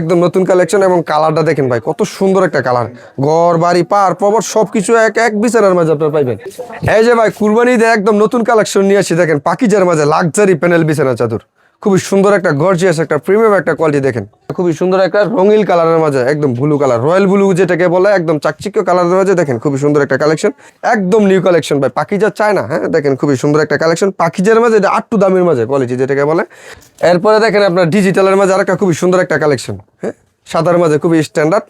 একদম নতুন কালেকশন এবং কালারটা দেখেন ভাই কত সুন্দর একটা কালার। ঘর বাড়ি পার পর্বত সবকিছু এক এক বিছানার মাঝে আপনারা পাইবেন। এই যে ভাই কুরবানি ঈদে একদম নতুন কালেকশন নিয়ে আসি, দেখেন পাকিজার মাঝে লাক্সারি প্যানেল বিছানা চাদর, খুবই সুন্দর একটা গর্জিয়াস একটা প্রিমিয়াম একটা কোয়ালিটি। দেখেন খুবই সুন্দর একটা রঙিন কালারের মাঝে একদম ব্লু কালার, রয়্যাল ব্লু যেটাকে বলে, একদম চাকচিক্য কালারের মাঝে দেখেন খুবই সুন্দর একটা কালেকশন, একদম নিউ কালেকশন ভাই। পাকিজা চায় না, হ্যাঁ দেখেন খুবই সুন্দর একটা কালেকশন পাকিজার মাঝে, এটা আটটু দামের মাঝে কোয়ালিটি যেটাকে বলে। এরপরে দেখেন আপনার ডিজিটালের মাঝে আরেকটা খুবই সুন্দর একটা কালেকশন, হ্যাঁ সাদার মাঝে খুবই স্ট্যান্ডার্ড,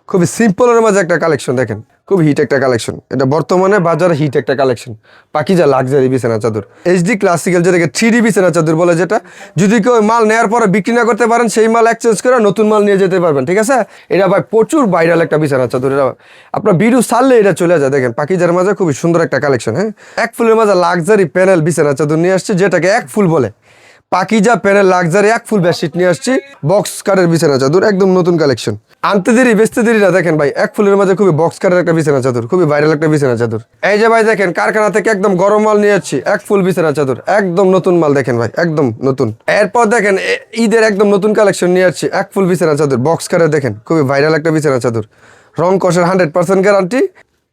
খুবই সিম্পলের মাঝে একটা কালেকশন। দেখেন খুবই হিট একটা কালেকশন, এটা বর্তমানে বাজারে হিট একটা কালেকশন। পাকিজা লাক্সারি বিছানা চাদর, এইচডি ক্লাসিক্যাল যেটাকে 3D বিছানা চাদর বলে, যেটা যদি কেউ মাল নেওয়ার পরে বিক্রি না করতে পারেন সেই মাল এক্সচেঞ্জ করে নতুন মাল নিয়ে যেতে পারবেন, ঠিক আছে। এটা ভাই প্রচুর ভাইরাল একটা বিছানা চাদর, এটা আপনার ভিডিও ছাড়লে এটা চলে যায়। দেখেন পাকিজার মাঝে খুবই সুন্দর একটা কালেকশন, হ্যাঁ এক ফুলের মাঝে লাক্সারি প্যানেল বিছানা চাদর নিয়ে আসছে, যেটাকে এক ফুল বলে। পাকিজা প্যানেল লাক্সারি এক ফুল বেডশিট নিয়ে আসছি, বক্স কাটের বিছানা চাদর, একদম নতুন কালেকশন। আনতে দেরি বেচতে দেরি না, দেখেন ভাই এক ফুলের মাঝে খুবই বক্স কাটের একটা বিছানা চাদর, খুবই ভাইরাল একটা বিছানা চাদর। এই যে ভাই দেখেন কারখানা থেকে একদম গরম মাল নিয়ে যাচ্ছি, এক ফুল বিছানা চাদর, একদম নতুন মাল, দেখেন ভাই একদম নতুন। এরপর দেখেন ঈদের একদম নতুন কালেকশন নিয়ে যাচ্ছি, এক ফুল বিছানা চাদর বক্স কাটের, দেখেন খুবই ভাইরাল একটা বিছানা চাদর, রং কষের 100% গ্যারান্টি।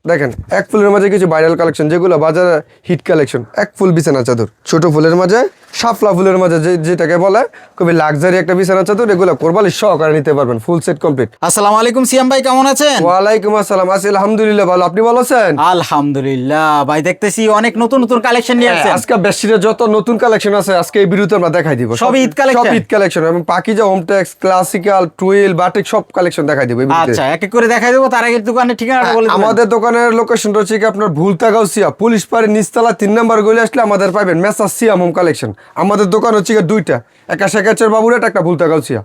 দেখেন এক ফুলের মাঝে কিছু ভাইরাল কালেকশন যেগুলো বাজারে হিট কালেকশন, এক ফুল বিছানা চাদর, ছোট ফুলের মাঝে শাপলা ফুলের মাঝে যেটাকে বলে, খুবই লাক্সারি একটা বিছানা চাদর, এগুলো কোরবানি সহকারে নিতে পারবেন, ফুল সেট কমপ্লিট। আসসালামু আলাইকুম সিয়াম ভাই, কেমন আছেন? ওয়ালাইকুম আসসালাম, আছি আলহামদুলিল্লাহ ভালো, আপনি ভালো আছেন? আলহামদুলিল্লাহ ভাই, দেখতেছি অনেক নতুন নতুন কালেকশন নিয়ে আসছেন। আজকে বেডশিটের যত নতুন কালেকশন আছে আজকে এই ভিডিওতে আমরা দেখাই দিব, সব ঈদ কালেকশন, সব ঈদ কালেকশন, এবং Pakiza Hometex classical twill batik সব কালেকশন দেখাই দিব। আচ্ছা এক এক করে দেখাই দেবো, তার আগে দোকানের ঠিকানাটা বলে দিবেন। আমাদের দোকানের লোকেশনটা হচ্ছে কি আপনার ভুলতাগাউসিয়া পুলিশ পাড়ি নিচতলা 3 নম্বর গলি আসলে আমাদের পাবেন মেসার সিয়াম হোম কালেকশন। আমাদের দোকান হচ্ছে দুইটা, একটা শেখাচর বাবুরেট, একটা ভুলতাগাউসিয়া।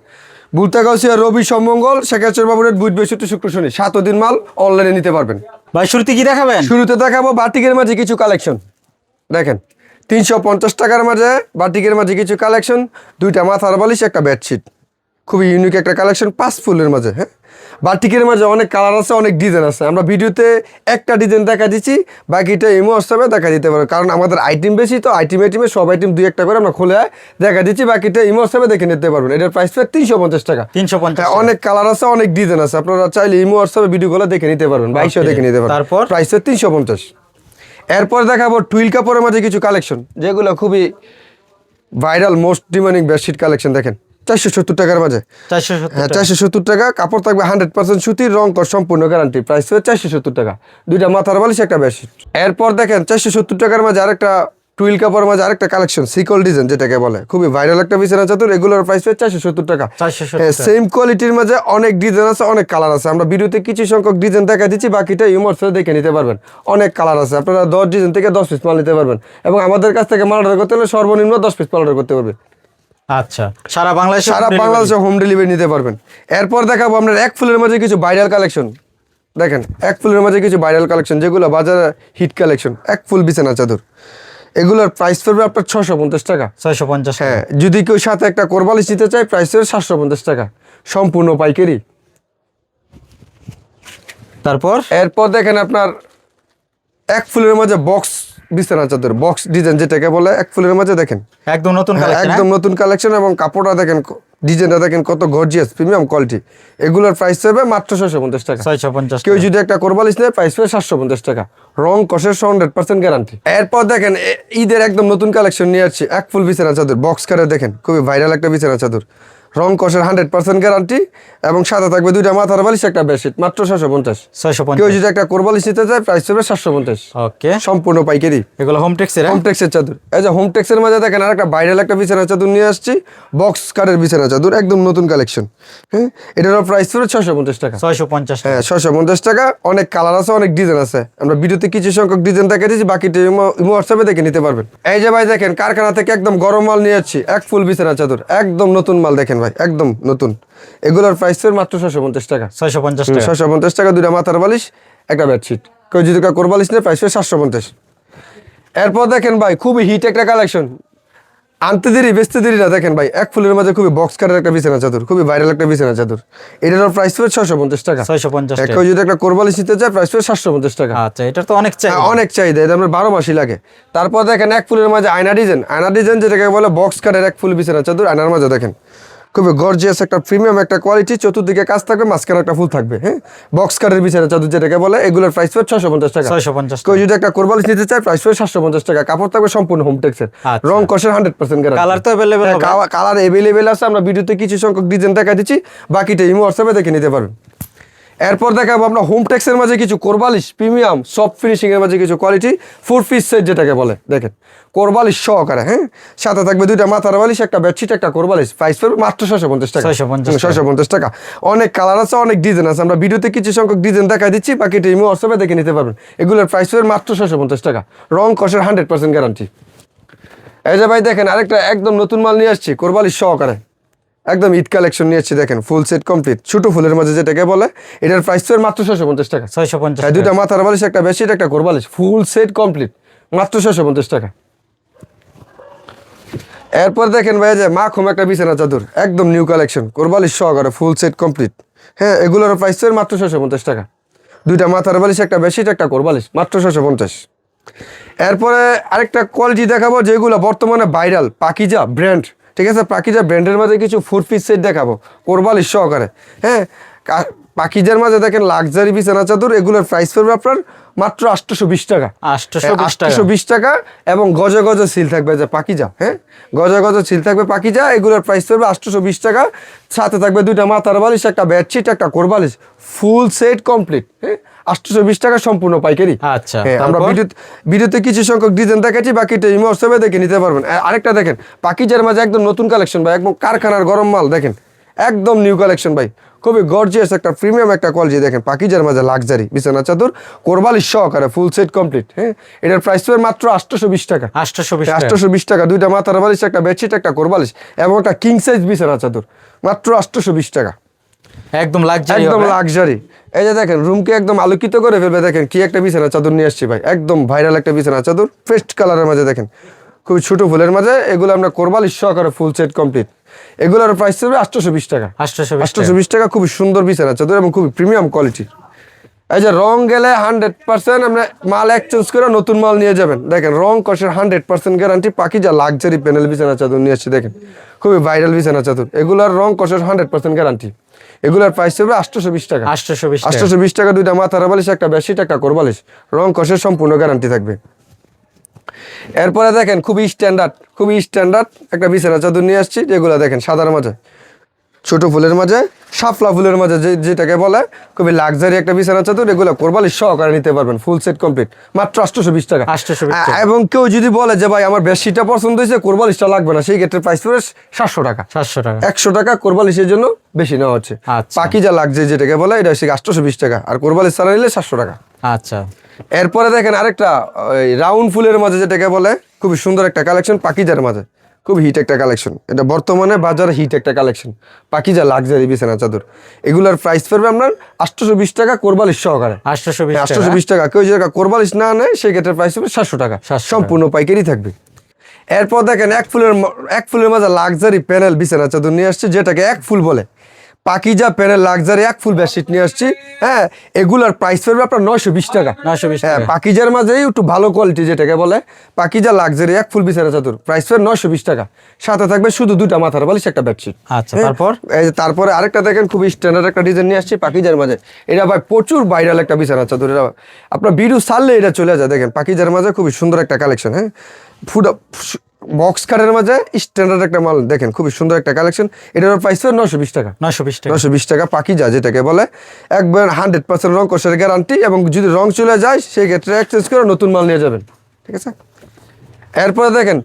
ভুলতাগাউসিয়া রবি সোমমঙ্গল, শেখাচর বাবুরেট বুধ বৃহস্পতি শুক্র শনি, 7 দিন মাল অনলাইনে নিতে পারবেন। ভাই শুরুতে কি দেখাবেন? শুরুতে দেখাবো বাটিকের মাঝে কিছু কালেকশন। দেখেন 350 টাকার মাঝে বাটিকের মাঝে কিছু কালেকশন, দুইটা মাথার বালিশ, একটা বেডশিট, খুবই ইউনিক একটা কালেকশন 5 ফুলের মাঝে। হ্যাঁ বাটিকের মাঝে অনেক কালার আছে, অনেক ডিজাইন আছে, আমরা ভিডিওতে একটা ডিজাইন দেখা দিচ্ছি, বাকিটা ইমো হোয়াটসঅ্যাপে দেখা দিতে পারো, কারণ আমাদের আইটেম বেশি তো, আইটেমে সব আইটেম 2-1টা করে আমরা খুলে দেখা দিচ্ছি, বাকিটা ইমো হোয়াটসঅ্যাপে দেখে নিতে পারবেন। এটার প্রাইস 350 টাকা। 350, অনেক কালার আছে, অনেক ডিজাইন আছে, আপনারা চাইলে ইমো হোয়াটসঅ্যাপে ভিডিওগুলো দেখে নিতে পারবেন, 2200 দেখে নিতে পারবেন, তারপর প্রাইস 350। এরপর দেখাবো টুইল কাপড়ের মাঝে কিছু কালেকশন যেগুলো খুবই viral most demanding bedsheet collection. দেখেন 470 টাকার মাঝে, 470 টাকা, কাপড় থাকবে 100% সুতির, রং কর সম্পূর্ণ গ্যারান্টি, প্রাইস হবে 470 টাকা, দুইটা মাথার বালিশ, একটা বেডশিট। এরপর দেখেন 470 টাকার মাঝে আরেকটা টুইল কাপড়ের মাঝে আরেকটা কালেকশন সিকল ডিজাইন যেটাকে বলে, খুবই ভাইরাল একটা বিছানা চাদর, এগুলোর প্রাইস হবে 470 টাকা। সেম কোয়ালিটির মাঝে অনেক ডিজাইন আছে, অনেক কালার আছে, আমরা ভিডিওতে কিছু সংখ্যক ডিজাইন দেখা দিচ্ছি, বাকিটা ইমোর্সে দেখে নিতে পারবেন। অনেক কালার আছে, আপনারা 10 ডিজাইন থেকে 10 পিস মাল নিতে পারবেন, এবং আমাদের কাছ থেকে মাল অর্ডার করতে হলে সর্বনিম্ন 10 পিস মাল অর্ডার করতে পারবেন। আচ্ছা সারা বাংলাদেশে হোম ডেলিভারি নিতে পারবেন। এরপর দেখাবো আপনার এক ফুলের মাঝে কিছু ভাইরাল কালেকশন। দেখেন এক ফুলের মাঝে কিছু ভাইরাল কালেকশন যেগুলো বাজারে হিট কালেকশন, এক ফুল বিছানা চাদর, এগুলোর প্রাইস পড়বে আপনার 650 টাকা। 650, হ্যাঁ যদি কেউ সাথে একটা কোরবালিশ নিতে চায় প্রাইস হবে 750 টাকা, সম্পূর্ণ পাইকারি। এরপর দেখেন আপনার এক ফুলের মাঝে বক্স বিছানা চাদর, বক্স ডিজাইন যেটাকে বলে, এক ফুলের মাঝে দেখেন একদম নতুন কালেকশন, একদম নতুন কালেকশন, এবং কাপড়টা দেখেন, ডিজাইনটা দেখেন কত গর্জিয়াস প্রিমিয়াম কোয়ালিটি। এগুলোর প্রাইস হবে মাত্র 650 টাকা। 650, কেউ যদি একটা কোরবালিশ নেয় প্রাইস হবে 750 টাকা, রং কষের 100% গ্যারান্টি। এরপর দেখেন ঈদের একদম নতুন কালেকশন নিয়ে আসছি, এক ফুল বিছানা চাদর বক্স কারে, দেখেন খুবই ভাইরাল একটা বিছানা চাদর, রং কষের 100% গ্যারান্টি, এবং সাদা থাকবে দুইটা মাথার বালিশ, একটা বেডশিট, মাত্র 650। কেউ যদি একটা কোরবালিশ নিতে চায় প্রাইস হবে 750। ওকে সম্পূর্ণ পাইকারি, এগুলো হোমটেক্সের, হোমটেক্সের চাদর। এই যে হোমটেক্সের মাঝে দেখেন আরেকটা ভাইরাল একটা বিছানা চাদর নিয়ে আসছি, বক্স কাটের বিছানা চাদর, একদম নতুন কালেকশন। হ্যাঁ এটার প্রাইস হবে 650 টাকা। 650, হ্যাঁ 650 টাকা। অনেক কালার আছে, অনেক ডিজাইন আছে, আমরা ভিডিওতে কিছু সংখ্যক ডিজাইন দেখা দিচ্ছি, বাকিটা ইমো হোয়াটসঅ্যাপে দেখে নিতে পারবেন। এই যে ভাই দেখেন কারখানা থেকে একদম গরম মাল নিয়ে যাচ্ছি, এক ফুল বিছানা চাদর, একদম নতুন মাল, দেখেন ভাই একদম নতুন, এগুলোর প্রাইস হবে মাত্র 650 টাকা। 650 টাকা, দুইটা মাথার বালিশ, একটা বেডশিট। কেউ যদি কোরবালিশ নেয় প্রাইস হবে 750। এরপর দেখেন ভাই খুবই হিট একটা কালেকশন, আনতে দেরি বেচতে দেরি না, দেখেন ভাই এক ফুলের মাঝে খুবই বক্স কাটের একটা বিছানা চাদর, খুবই ভাইরাল একটা বিছানা চাদর, এটার প্রাইস হবে 650 টাকা। 650 টাকা। কেউ যদি একটা কোরবালিশ নিতে চায় প্রাইস হবে 750 টাকা। আচ্ছা এটা তো অনেক চাই, অনেক চাহিদা, এটা আমরা 12 মাসই লাগে। তারপর দেখেন এক ফুলের মাঝে আয়না ডিজাইন যেটাকে বলে বক্স কাটের এক ফুল বিছানা চাদর, আয়নার মাঝে দেখেন খুবই গর্জিয়াস একটা প্রিমিয়াম একটা কোয়ালিটি, চতুর্দিকে কাজ থাকবে, মাঝখানে একটা ফুল থাকবে। হ্যাঁ, বক্স কাটের বিছানা চাদর যেটাকে বলে, এগুলোর প্রাইস পড়বে 650 টাকা। 650 কেউ যদি একটা কোরবালিশ নিতে চায় প্রাইস পড়বে 750 টাকা। কাপড় থাকবে সম্পূর্ণ হোমটেক্সের, রং কষের 100% গ্যারান্টি। কালার তো अवेलेबल হবে? কালার अवेलेबल আছে, আমরা ভিডিওতে কিছু সংখ্যক ডিজাইন দেখা দিচ্ছি, বাকিটা ইমো হোয়াটসঅ্যাপে দেখে নিতে পারবেন। এরপর দেখাবো আমরা হোমটেক্সের মাঝে কিছু কোরবালিশ প্রিমিয়াম সফট ফিনিশিং এর মাঝে কিছু কোয়ালিটি 4 পিস সেট যেটাকে বলে, দেখেন কোরবালিশ সহকারে। হ্যাঁ, সাথে থাকবে দুইটা মাথার বালিশ, একটা বেডশিট, একটা কোরবালিশ। প্রাইস পড়বে মাত্র 650 টাকা। 650 টাকা। অনেক কালার আছে, অনেক ডিজাইন আছে, আমরা ভিডিওতে কিছু সংখ্যক ডিজাইন দেখাই দিচ্ছি, বাকিটা ইমো হোয়াটসঅ্যাপে দেখে নিতে পারবেন। এগুলোর প্রাইস পড়বে মাত্র 650 টাকা, রং কষের 100% গ্যারান্টি। এই যে ভাই দেখেন আরেকটা একদম নতুন মাল নিয়ে আসছি কোরবালিশ সহকারে, একদম ঈদ কালেকশন নিয়ে আসছি, দেখেন ফুল সেট কমপ্লিট, ছোট ফুলের মাঝে যেটাকে বলে, এটার প্রাইস পড়বে মাত্র 650 টাকা। 650 দুইটা মাথার বালিশ, একটা বেডশিট, একটা কোরবালিশ, ফুল সেট কমপ্লিট, মাত্র 650 টাকা। এরপর দেখেন ভাই যে মাখুম একটা বিছানা চাদর, একদম নিউ কালেকশন, কোরবালিশ সহকারে ফুল সেট কমপ্লিট। হ্যাঁ, এগুলোর প্রাইস পড়বে মাত্র 650 টাকা। দুইটা মাথার বালিশ, একটা বেডশিট, একটা কোরবালিশ, মাত্র 650। এরপরে আরেকটা কোয়ালিটি দেখাবো যেগুলো বর্তমানে ভাইরাল, পাকিজা ব্র্যান্ড। ঠিক আছে, পাকিজা ব্র্যান্ডের মাঝে কিছু 4 পিস সেট দেখাবো কোরবালিশ সহকারে। হ্যাঁ, পাকিজার মাঝে দেখেন লাক্সারি বিছানা চাদর, এগুলোর প্রাইস পড়বে আপনার মাত্র 820 টাকা। 820 টাকা, এবং গজে গজে সিল থাকবে যে পাকিজা। হ্যাঁ, গজে গজে সিল থাকবে পাকিজা, এগুলোর প্রাইস পড়বে 820 টাকা। সাথে থাকবে দুইটা মাথার বালিশ, একটা বেডশিট, একটা কোরবালিশ, ফুল সেট কমপ্লিট। হ্যাঁ, 820 টাকা সম্পূর্ণ পাইকারি। আচ্ছা, হ্যাঁ, আমরা ভিডিওতে কিছু সংখ্যক ডিজাইন দেখাচ্ছি, বাকিটা ইমো হোয়াটসঅ্যাপে দেখে নিতে পারবেন। আরেকটা দেখেন পাকিজার মাঝে একদম নতুন কালেকশন ভাই, একদম কারখানার গরম মাল, দেখেন একদম নিউ কালেকশন ভাই, খুবই গর্জিয়াস একটা প্রিমিয়াম একটা কোয়ালিটি। দেখেন পাকিজার মাঝে লাক্সারি বিছানা চাদর, কোরবালিশ সহকারে ফুল সেট কমপ্লিট। হ্যাঁ, এটার প্রাইস পড়বে মাত্র 820 টাকা। 820 টাকা। দুইটা মাথার বালিশ, একটা বেডশিট, একটা কোরবালিশ, এবং একটা কিং সাইজ বিছানা চাদর, মাত্র 820 টাকা। একদম লাক্সারি, একদম লাক্সারি। এই যে দেখেন রুমকে একদম আলোকিত করে ফেলবে, দেখেন কি একটা বিছানা চাদর নিয়ে আসছি ভাই, একদম ভাইরাল একটা বিছানা চাদর, পেস্ট কালারের মাঝে, দেখেন খুবই ছোট ফুলের মাঝে, এগুলো আমরা কোরবালিশ সহকারে ফুল সেট কমপ্লিট। এগুলোর প্রাইস হবে 820 টাকা। 820 টাকা, খুবই সুন্দর বিছানা চাদর এবং খুবই প্রিমিয়াম কোয়ালিটি। এই যে রং গেলে 100% আমরা মাল এক্সচেঞ্জ করে নতুন মাল নিয়ে যাবেন। দেখেন রং কষের 100% গ্যারান্টি, পাকিজা লাক্সারি প্যানেল বিছানা চাদর নিয়ে আসছি, দেখেন খুবই ভাইরাল বিছানা চাদর, এগুলোর রং কষের 100% গ্যারান্টি। এগুলোর প্রাইস হবে 820 টাকা। 820 টাকা। দুইটা মাথার বালিশ, একটা বেডশিট, একটা কোরবালিশ, রং কষের সম্পূর্ণ গ্যারান্টি থাকবে। এরপরে দেখেন খুবই স্ট্যান্ডার্ড একটা বিছানা চাদর নিয়ে আসছি, যেগুলো দেখেন সাদার মাঝে, ছোট ফুলের মাঝে, শাপলা ফুলের মাঝে, যেটাকে বলে, খুবই লাক্সারি একটা বিছানা চাদর, এগুলো কোরবালিশ সহকারে নিতে পারবেন, ফুল সেট কমপ্লিট, মাত্র 820 টাকা। এবং কেউ যদি বলে যে ভাই আমার বেডশিটটা পছন্দ হয়েছে, কোরবালিশটা লাগবে না, সেই ক্ষেত্রে প্রাইস পড়বে 700 টাকা। 100 টাকা কোরবালিশের জন্য বেশি নেওয়া হচ্ছে। পাকিজা লাক্সারি যেটাকে বলে, এটা হচ্ছে 820 টাকা, আর কোরবালিশ ছাড়া নিলে 700 টাকা। আচ্ছা, এরপরে দেখেন আরেকটা রাউন্ড ফুলের মাঝে যেটাকে বলে, খুবই সুন্দর একটা কালেকশন, পাকিজার মাঝে খুব হিট একটা কালেকশন, এটা বর্তমানে বাজারে হিট একটা কালেকশন, পাকিজা লাক্সারি বিছানা চাদর, এগুলোর প্রাইস পড়বে আপনার 820 টাকা কোরবালিশ সহকারে। 820 টাকা। কেউ যদি কোরবালিশ না নেয় সেই ক্ষেত্রে প্রাইস হবে 700 টাকা, সম্পূর্ণ পাইকারি থাকবে। এরপর দেখেন এক ফুলের মাঝে লাক্সারি প্যানেল বিছানা চাদর নিয়ে আসছে, যেটাকে এক ফুল বলে, পাকিজা প্যানেল লাক্সারি এক ফুল বেডশিট নিয়ে আসছি। হ্যাঁ, এগুলার প্রাইস পড়বে আপনার 920 টাকা। হ্যাঁ, পাকিজার মাঝে একটু ভালো কোয়ালিটি যেটাকে বলে, পাকিজা লাক্সারি এক ফুল বিছানা চাদর, প্রাইস পড়বে 920 টাকা। সাথে থাকবে শুধু দুইটা মাথার বালিশ, একটা বেডশিট। আচ্ছা, তারপরে আরেকটা দেখেন খুব স্ট্যান্ডার্ড একটা ডিজাইন নিয়ে আসছি পাকিজার মাঝে, এটা ভাই প্রচুর ভাইরাল একটা বিছানা চাদর, এটা আপনার ভিডিও ছাড়লে এটা চলে যায়। দেখেন পাকিজার মাঝে খুবই সুন্দর একটা কালেকশন। হ্যাঁ, বক্স কাটের মাঝে স্ট্যান্ডার্ড একটা মাল, দেখেন খুবই সুন্দর একটা কালেকশন, এটার প্রাইস হবে 920 টাকা। 920 টাকা পাকিজা যেটাকে বলে, একবার 100% রং কষের গ্যারান্টি, এবং যদি রং চলে যায় সেই ক্ষেত্রে এক্সচেঞ্জ করে নতুন মাল নিয়ে যাবেন। ঠিক আছে, এরপরে দেখেন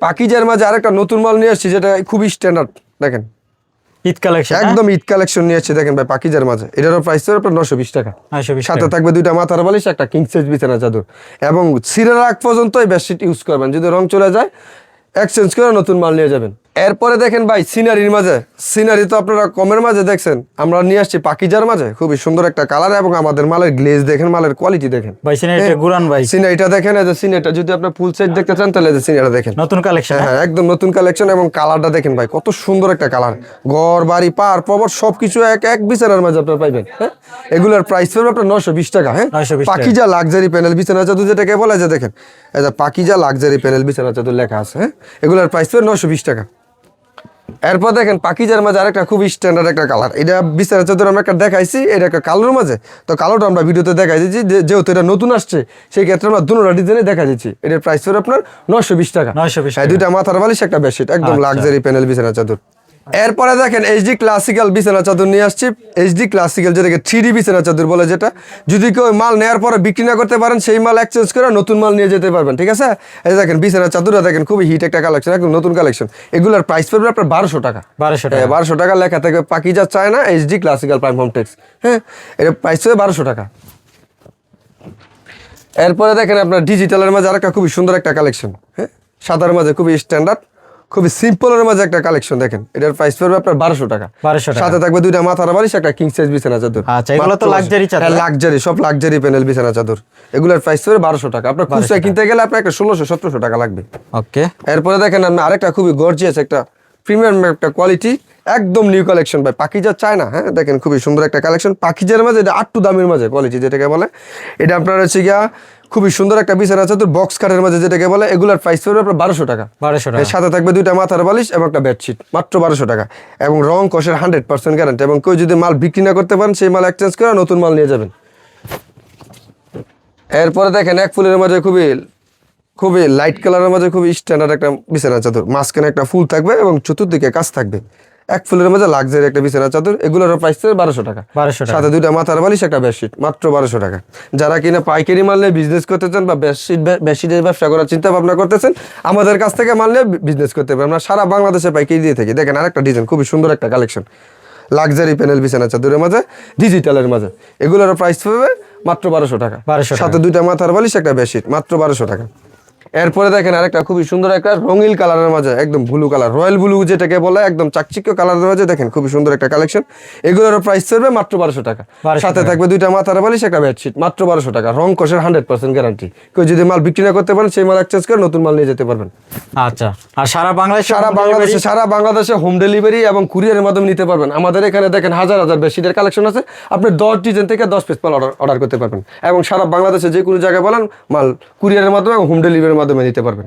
পাকিজার মাঝে আরেকটা নতুন মাল নিয়ে আসছি, যেটা খুবই স্ট্যান্ডার্ড, দেখেন ঈদ কালেকশন, একদম ঈদ কালেকশন নিয়ে আসছি, দেখেন ভাই পাকিজার মাঝে, এটারও প্রাইস হবে আপনার 920 টাকা। সাথে থাকবে দুইটা মাথার বালিশ, একটা কিং সাইজ বিছানা চাদর, এবং সিরের আগ পর্যন্ত এই বেডশিট ইউজ করবেন, যদি রং চলে যায় এক্সচেঞ্জ করে নতুন মাল নিয়ে যাবেন। এরপরে দেখেন ভাই সিনারির মাঝে, সিনারি তো আপনারা কমের মাঝে দেখছেন, আমরা নিয়ে আসছি পাকিজার মাঝে, খুবই সুন্দর একটা কালার, এবং আমাদের মালের গ্লেজ দেখেন, মালের কোয়ালিটি দেখেন ভাই, সিনারিটা দেখেন, এই যে সিনারিটা যদি আপনি ফুল সেট দেখতে চান তাহলে এই যে সিনারিটা দেখেন, নতুন কালেকশন। হ্যাঁ, একদম নতুন কালেকশন, এবং কালারটা দেখেন ভাই কত সুন্দর একটা কালার, ঘর বাড়ি পার পবর সবকিছু এক বিছানার মাঝে আপনারা পাইবেন। হ্যাঁ, এগুলোর প্রাইস পড়বে আপনার 920 টাকা। হ্যাঁ, পাকিজা লাক্সারি প্যানেল বিছানা চাদর যেটাকে বলে, যে দেখেন এই যে পাকিজা লাক্সারি প্যানেল বিছানা চাদর লেখা আছে। হ্যাঁ, এগুলোর প্রাইস পড়বে 920 টাকা। এরপর দেখেন পাকিজার মাঝে আরেকটা খুব স্ট্যান্ডার্ড একটা কালার, এটা বিছানা চাদর আমরা একটা দেখাইছি, এটা একটা কালোর মাঝে, তো কালোটা আমরা ভিডিওতে দেখাই দিচ্ছি যেহেতু এটা নতুন আসছে সেই ক্ষেত্রে আমরা দুটো ডিজাইনে দেখা দিচ্ছি। এটার প্রাইস পড়বে আপনার 920 টাকা। 920 হ্যাঁ, দুইটা মাথার বালিশ একটা বেডশিট, একদম আচ্ছা। লাক্সারি প্যানেল বিছানা চাদর। এরপরে দেখেন এইচডি ক্লাসিক্যাল বিছানা চাদর নিয়ে আসছি। এইচডি ক্লাসিক্যাল যেটাকে 3D বিছানা চাদর বলে, যেটা যদি কেউ মাল নেওয়ার পরে বিক্রি না করতে পারেন সেই মাল এক্সচেঞ্জ করে নতুন মাল নিয়ে যেতে পারবেন, ঠিক আছে। এই যে দেখেন বিছানা চাদরটা দেখেন খুবই হিট একটা কালেকশন, একদম নতুন কালেকশন। এগুলোর প্রাইস পড়বে আপনার 1200 টাকা। 1200 টাকা। 1200 টাকা লেখা থাকবে Pakiza China HD classical prime home tex. হ্যাঁ, এর প্রাইস হবে 1200 টাকা। এরপরে দেখেন আপনার ডিজিটালের মাঝে আরেকটা খুবই সুন্দর একটা কালেকশন, হ্যাঁ, সাদার মাঝে খুবই স্ট্যান্ডার্ড, খুবই সিম্পলের মাঝে একটা কালেকশন। দেখেন এটার প্রাইস পড়বে আপনার 1200 টাকা। 1200 টাকা। সাথে থাকবে দুইটা মাথার বালিশ, একটা কিং সাইজ বিছানা চাদর। আচ্ছা, এগুলো তো luxury চাদর। লাক্সারি, সব লাক্সারি প্যানেল বিছানা চাদর। এগুলোর প্রাইস পড়বে 1200 টাকা। আপনার খুচরা কিনতে গেলে আপনার একটা 1600-1700 টাকা লাগবে। ওকে। এরপরে দেখেন আপনি আরেকটা খুবই গর্জিয়াস একটা প্রিমিয়াম একটা কোয়ালিটি, একদম নিউ কালেকশন ভাই, পাকিজা চায়না। হ্যাঁ, দেখেন খুবই সুন্দর একটা কালেকশন পাকিজার মাঝে, এটা আটটু দামের মাঝে কোয়ালিটি যেটাকে বলে। এটা আপনার হচ্ছে গিয়া খুবই সুন্দর একটা বিছানা চাদর বক্স কাঠের মাঝে যেটাকে বলে। এগুলোর প্রাইস পড়বে আপনার 1200 টাকা। 1200 টাকা। এর সাথে থাকবে দুইটা মাথার বালিশ এবং একটা বেডশিট, মাত্র 1200 টাকা। এবং রং কষের 100% গ্যারান্টি, এবং কেউ যদি মাল বিক্রি না করতে পারেন সেই মাল এক্সচেঞ্জ করে নতুন মাল নিয়ে যাবেন। এরপরে দেখেন এক ফুলের মাঝে খুবই লাইট কালারের মাঝে খুবই স্ট্যান্ডার্ড একটা বিছানা চাদর, মাঝখানে একটা ফুল থাকবে এবং চতুর্দিকে কাজ থাকবে। এক ফুলের মাঝে লাক্সারি একটা বিছানা চাদর। এগুলোর প্রাইস 1200 টাকা। 1200 টাকা। সাথে দুইটা মাথার বালিশ একটা বেডশিট, মাত্র 1200 টাকা। যারা কিনা পাইকারি মাল নিয়ে বিজনেস করতে চান বা বেডশিটের ব্যবসা করার চিন্তা ভাবনা করতেছেন, আমাদের কাছ থেকে মাল নিয়ে বিজনেস করতে পারেন। আমরা সারা বাংলাদেশে পাইকারি দিয়ে থাকি। দেখেন আরেকটা ডিজাইন, খুবই সুন্দর একটা কালেকশন, লাক্সারি প্যানেল বিছানা চাদরের মাঝে, ডিজিটালের মাঝে। এগুলোর প্রাইস পাবে মাত্র 1200 টাকা। 1200 টাকা। সাথে দুইটা মাথার বালিশ একটা বেডশিট, মাত্র 1200 টাকা। এরপরে দেখেন আরেকটা খুবই সুন্দর একটা রঙিন কালারের মাঝে, একদম ব্লু কালার, রয়্যাল ব্লু যেটাকে বলে, একদম চাকচিক্য কালারের মাঝে। দেখেন খুবই সুন্দর একটা কালেকশন। এগুলোর প্রাইস পড়বে মাত্র 1200 টাকা। 1200 সাথে টাকা। থাকবে দুইটা মাথার বালিশ একটা বেডশিট, মাত্র 1200 টাকা। রং কষের 100% গ্যারান্টি। কেউ যদি মাল বিক্রি না করতে পারেন সেই মাল এক্সচেঞ্জ করে নতুন মাল নিয়ে যেতে পারবেন। আচ্ছা, আর সারা বাংলাদেশে হোম ডেলিভারি এবং কুরিয়ারের মাধ্যমে নিতে পারবেন। আমাদের এখানে দেখেন হাজার হাজার বেডশিটের কালেকশন আছে। আপনি 10 ডিজাইন থেকে 10 পিস মাল অর্ডার করতে পারবেন, এবং সারা বাংলাদেশে যে কোনো জায়গায় বলেন মাল কুরিয়ারের মাধ্যমে এবং হোম ডেলিভারির মাধ্যমে নিতে পারবেন।